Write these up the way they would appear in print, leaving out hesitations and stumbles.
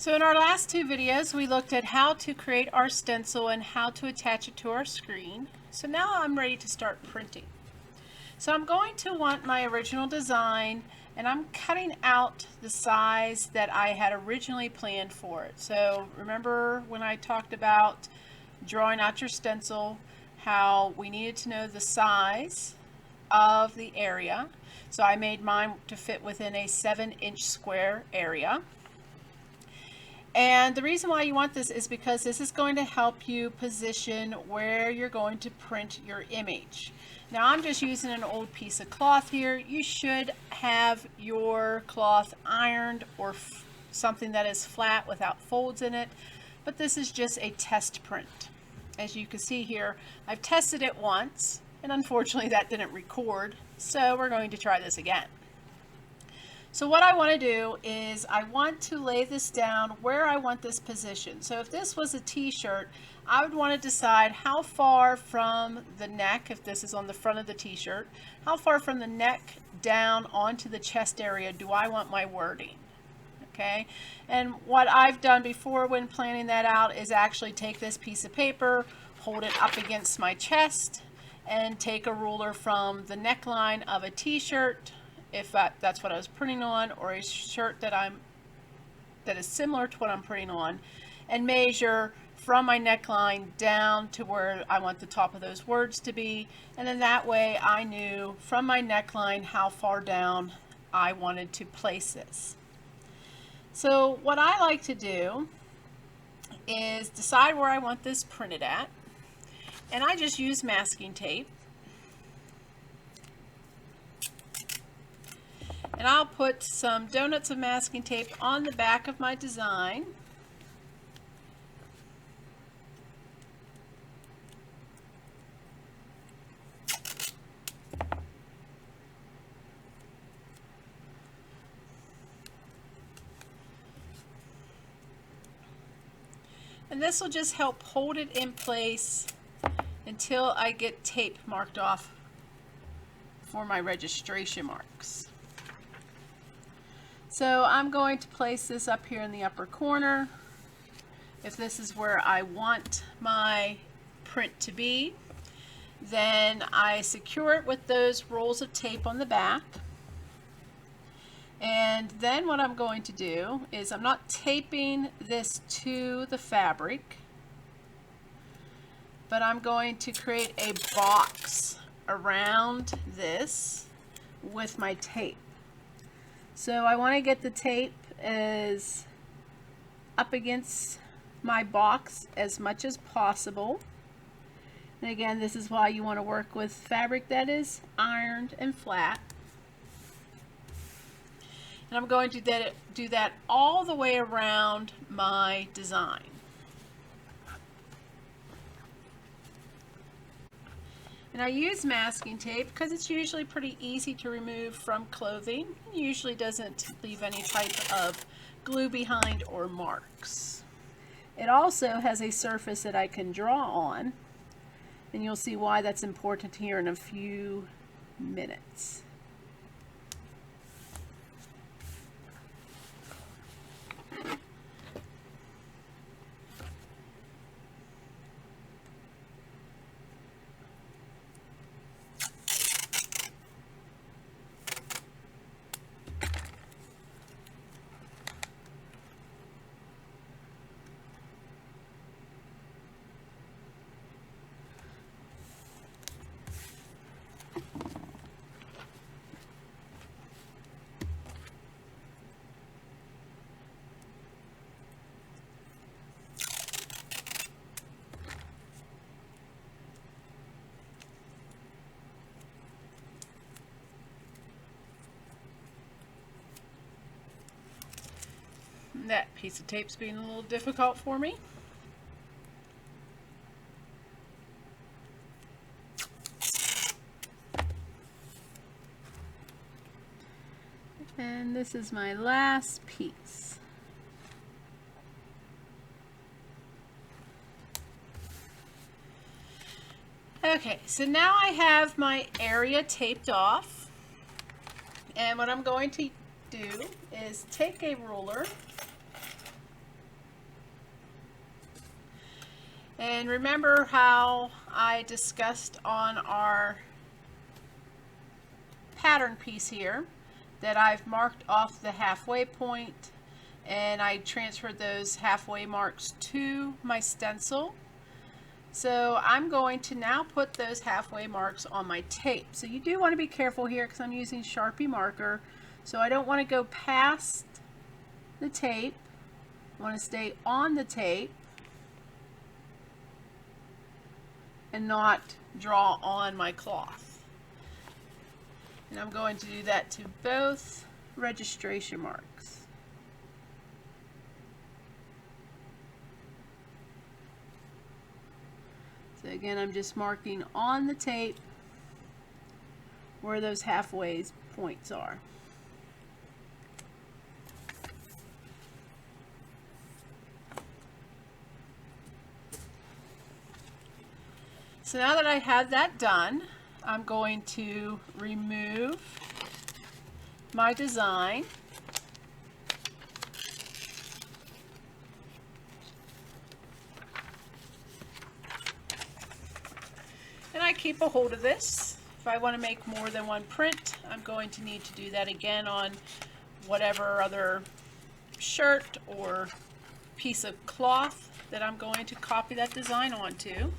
So in our last two videos, we looked at how to create our stencil and how to attach it to our screen. So now I'm ready to start printing. So I'm going to want my original design, and I'm cutting out the size that I had originally planned for it. So remember when I talked about drawing out your stencil, how we needed to know the size of the area. So I made mine to fit within a 7-inch square area. And the reason why you want this is because this is going to help you position where you're going to print your image. Now I'm just using an old piece of cloth here. You should have your cloth ironed or something that is flat without folds in it, but this is just a test print. As you can see here, I've tested it once, and unfortunately that didn't record, so we're going to try this again. So what I want to do is I want to lay this down where I want this position. So if this was a t-shirt, I would want to decide how far from the neck, if this is on the front of the t-shirt, how far from the neck down onto the chest area do I want my wording. Okay, and what I've done before when planning that out is actually take this piece of paper, hold it up against my chest, and take a ruler from the neckline of a t-shirt, if that's what I was printing on, or a shirt that is similar to what I'm printing on, and measure from my neckline down to where I want the top of those words to be, and then that way I knew from my neckline how far down I wanted to place this. So what I like to do is decide where I want this printed at, and I just use masking tape. And I'll put some donuts of masking tape on the back of my design. And this will just help hold it in place until I get tape marked off for my registration marks. So I'm going to place this up here in the upper corner. If this is where I want my print to be, then I secure it with those rolls of tape on the back. And then what I'm going to do is I'm not taping this to the fabric, but I'm going to create a box around this with my tape. So I want to get the tape as up against my box as much as possible. And again, this is why you want to work with fabric that is ironed and flat. And I'm going to do that all the way around my design. And I use masking tape because it's usually pretty easy to remove from clothing. It usually doesn't leave any type of glue behind or marks. It also has a surface that I can draw on, and you'll see why that's important here in a few minutes. That piece of tape's being a little difficult for me. And this is my last piece. Okay, so now I have my area taped off, and what I'm going to do is take a ruler And remember how I discussed on our pattern piece here that I've marked off the halfway point, and I transferred those halfway marks to my stencil. So I'm going to now put those halfway marks on my tape. So you do want to be careful here because I'm using Sharpie marker. So I don't want to go past the tape. I want to stay on the tape and not draw on my cloth. And I'm going to do that to both registration marks. So again, I'm just marking on the tape where those halfway points are. So now that I have that done, I'm going to remove my design. And I keep a hold of this. If I want to make more than one print, I'm going to need to do that again on whatever other shirt or piece of cloth that I'm going to copy that design onto.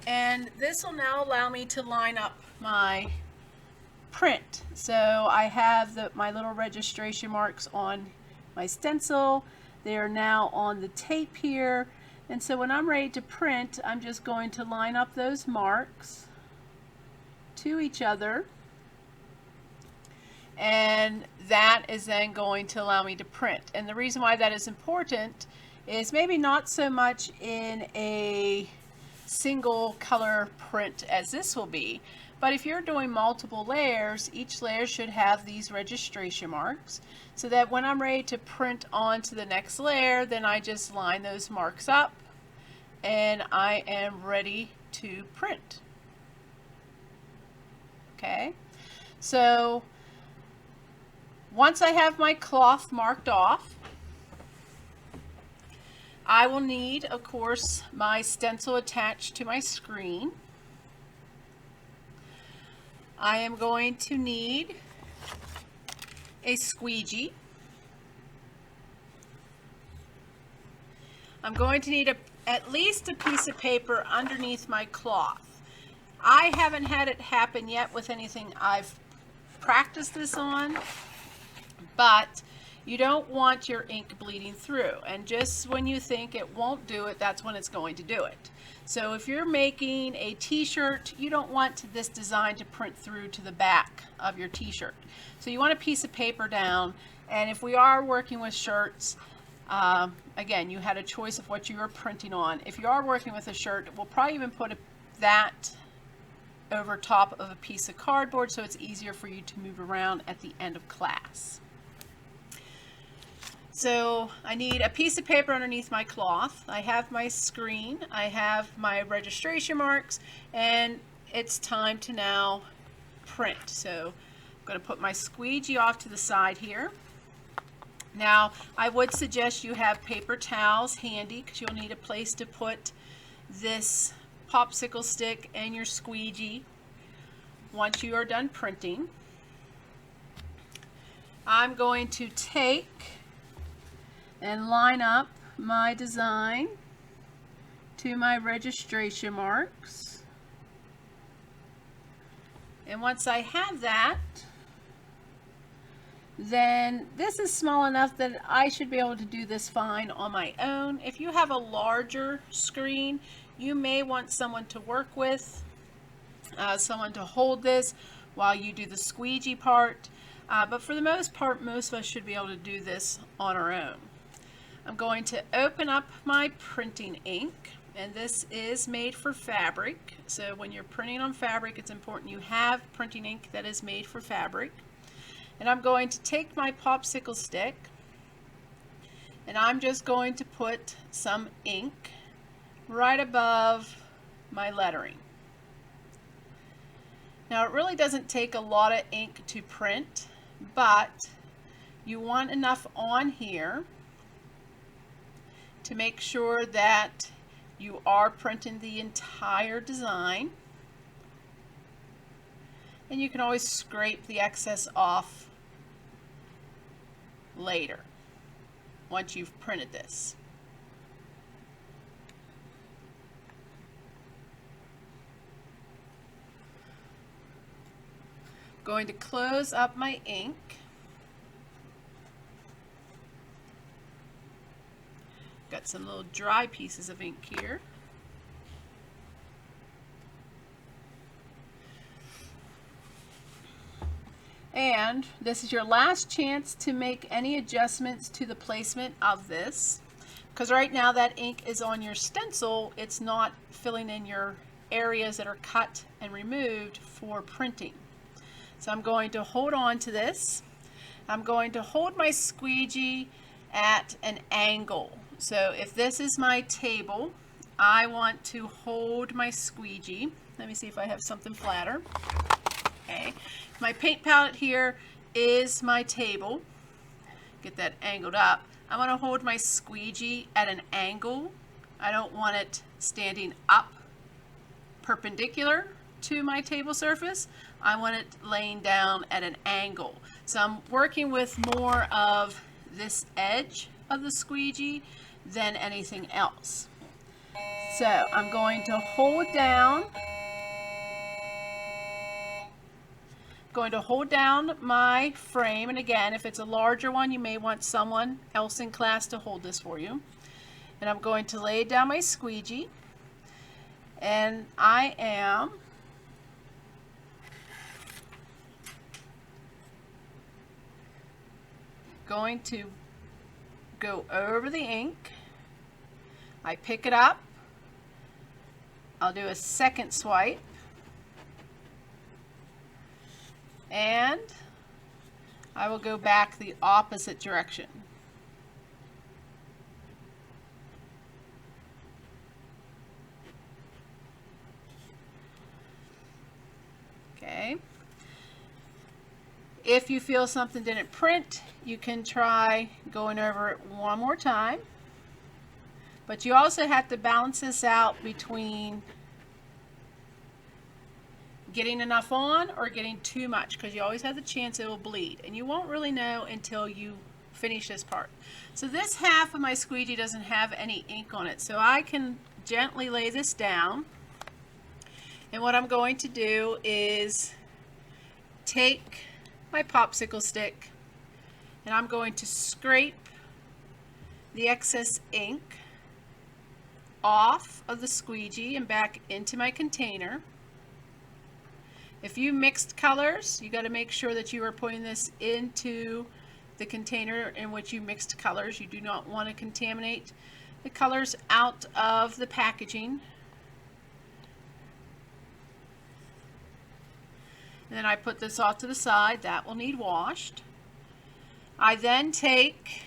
And this will now allow me to line up my print. So I have my little registration marks on my stencil. They are now on the tape here. And so when I'm ready to print, I'm just going to line up those marks to each other. And that is then going to allow me to print. And the reason why that is important is maybe not so much in a single color print as this will be, but if you're doing multiple layers, each layer should have these registration marks so that when I'm ready to print on to the next layer, then I just line those marks up and I am ready to print. Okay, so once I have my cloth marked off, I will need, of course, my stencil attached to my screen. I am going to need a squeegee. I'm going to need at least a piece of paper underneath my cloth. I haven't had it happen yet with anything I've practiced this on, but you don't want your ink bleeding through, and just when you think it won't do it, that's when it's going to do it. So if you're making a t-shirt, you don't want this design to print through to the back of your t-shirt. So you want a piece of paper down, and if we are working with shirts, again, you had a choice of what you were printing on. If you are working with a shirt, we'll probably even put that over top of a piece of cardboard so it's easier for you to move around at the end of class. So I need a piece of paper underneath my cloth. I have my screen, I have my registration marks, and it's time to now print. So I'm going to put my squeegee off to the side here. Now I would suggest you have paper towels handy because you'll need a place to put this popsicle stick and your squeegee once you are done printing. I'm going to take and line up my design to my registration marks. And once I have that, then this is small enough that I should be able to do this fine on my own. If you have a larger screen, you may want someone to work with, someone to hold this while you do the squeegee part. But for the most part, most of us should be able to do this on our own. I'm going to open up my printing ink, and this is made for fabric. So when you're printing on fabric, it's important you have printing ink that is made for fabric. And I'm going to take my popsicle stick, and I'm just going to put some ink right above my lettering. Now it really doesn't take a lot of ink to print, but you want enough on here to make sure that you are printing the entire design. And you can always scrape the excess off later once you've printed this. Going to close up my ink. Got some little dry pieces of ink here. And this is your last chance to make any adjustments to the placement of this, because right now that ink is on your stencil. It's not filling in your areas that are cut and removed for printing. So I'm going to hold on to this. I'm going to hold my squeegee at an angle. So if this is my table, I want to hold my squeegee. Let me see if I have something flatter. Okay. My paint palette here is my table. Get that angled up. I want to hold my squeegee at an angle. I don't want it standing up perpendicular to my table surface. I want it laying down at an angle. So I'm working with more of this edge of the squeegee than anything else. So I'm going to hold down my frame, and again, if it's a larger one, you may want someone else in class to hold this for you. And I'm going to lay down my squeegee, and I am going to go over the ink. I pick it up. I'll do a second swipe. And I will go back the opposite direction. Okay. If you feel something didn't print, you can try going over it one more time. But you also have to balance this out between getting enough on or getting too much, because you always have the chance it will bleed, and you won't really know until you finish this part. So this half of my squeegee doesn't have any ink on it, so I can gently lay this down, and what I'm going to do is take my popsicle stick and I'm going to scrape the excess ink off of the squeegee and back into my container. If you mixed colors, you got to make sure that you are putting this into the container in which you mixed colors. You do not want to contaminate the colors out of the packaging. And then I put this off to the side. That will need washed. I then take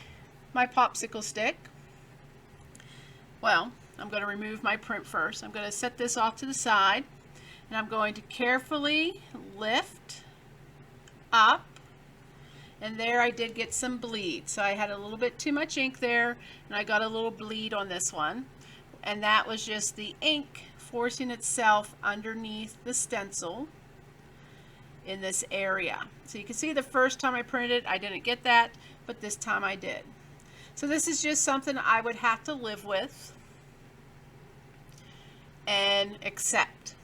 my popsicle stick. Well, I'm going to remove my print first. I'm going to set this off to the side. And I'm going to carefully lift up, and there I did get some bleed. So I had a little bit too much ink there, and I got a little bleed on this one. And that was just the ink forcing itself underneath the stencil in this area. So you can see the first time I printed, I didn't get that, but this time I did. So this is just something I would have to live with and accept.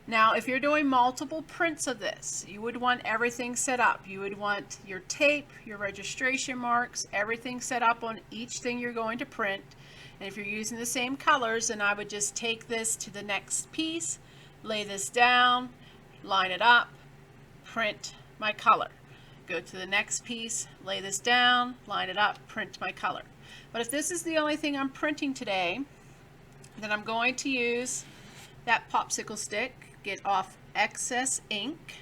Now, if you're doing multiple prints of this, you would want everything set up. You would want your tape, your registration marks, everything set up on each thing you're going to print. And if you're using the same colors, then I would just take this to the next piece, lay this down, line it up, print my color. Go to the next piece, lay this down, line it up, print my color. But if this is the only thing I'm printing today, then I'm going to use that popsicle stick, get off excess ink,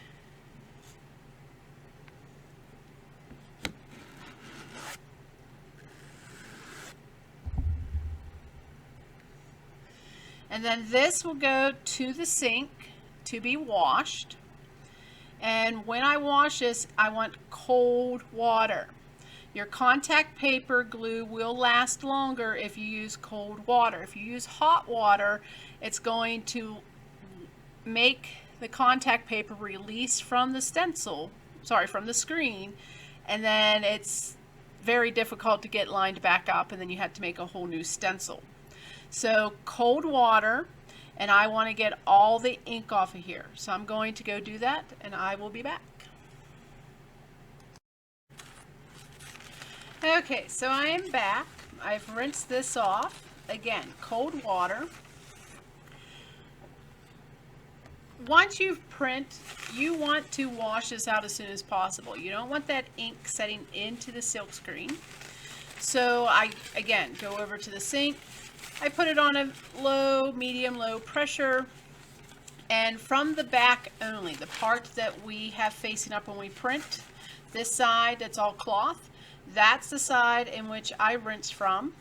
and then this will go to the sink to be washed. And when I wash this, I want cold water. Your contact paper glue will last longer if you use cold water. If you use hot water, it's going to make the contact paper release from the from the screen, and then it's very difficult to get lined back up, and then you have to make a whole new stencil. So cold water, and I want to get all the ink off of here. So I'm going to go do that, and I will be back. Okay, so I am back. I've rinsed this off. Again, cold water. Once you print, you want to wash this out as soon as possible. You don't want that ink setting into the silk screen. So I, again, go over to the sink. I put it on a low, medium, low pressure. And from the back only, the part that we have facing up when we print, this side that's all cloth, that's the side in which I rinse from.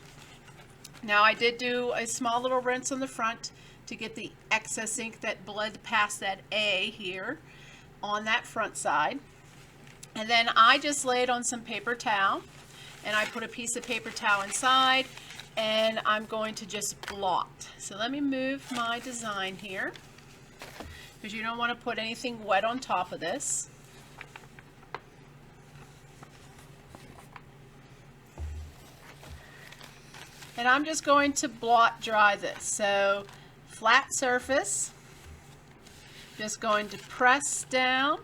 Now I did do a small little rinse on the front to get the excess ink that bled past that A here on that front side. And then I just lay it on some paper towel, and I put a piece of paper towel inside, and I'm going to just blot. So let me move my design here, because you don't want to put anything wet on top of this. And I'm just going to blot dry this. So flat surface, just going to press down.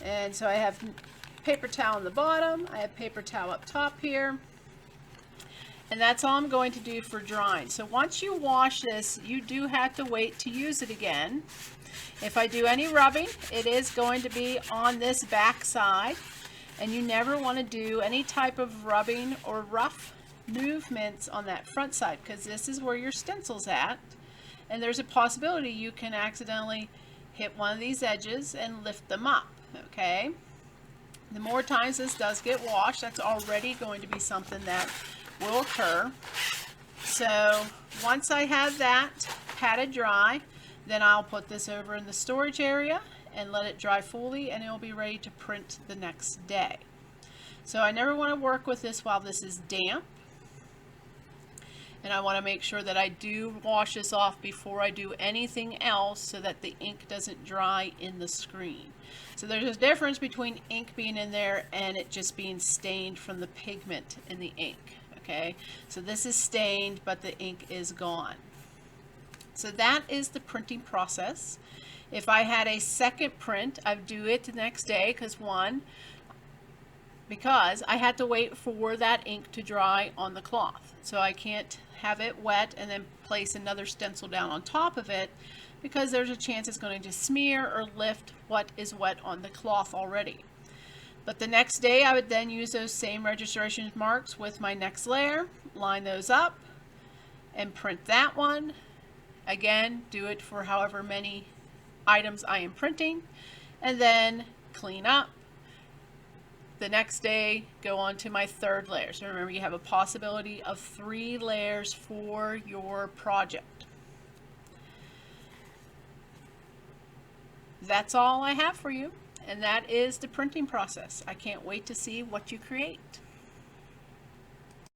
And so I have paper towel on the bottom, I have paper towel up top here. And that's all I'm going to do for drying. So once you wash this, you do have to wait to use it again. If I do any rubbing, it is going to be on this back side. And you never want to do any type of rubbing or rough movements on that front side, because this is where your stencil's at, and there's a possibility you can accidentally hit one of these edges and lift them up. Okay, the more times this does get washed, that's already going to be something that will occur. So once I have that patted dry, then I'll put this over in the storage area and let it dry fully, and it will be ready to print the next day. So I never want to work with this while this is damp, and I want to make sure that I do wash this off before I do anything else so that the ink doesn't dry in the screen. So there's a difference between ink being in there and it just being stained from the pigment in the ink. Okay, so this is stained but the ink is gone. So that is the printing process. If I had a second print, I'd do it the next day, because I had to wait for that ink to dry on the cloth. So I can't have it wet and then place another stencil down on top of it, because there's a chance it's going to just smear or lift what is wet on the cloth already. But the next day I would then use those same registration marks with my next layer, line those up, and print that one. Again, do it for however many items I am printing, and then clean up. The next day, go on to my third layer. So remember, you have a possibility of 3 layers for your project. That's all I have for you, and that is the printing process. I can't wait to see what you create.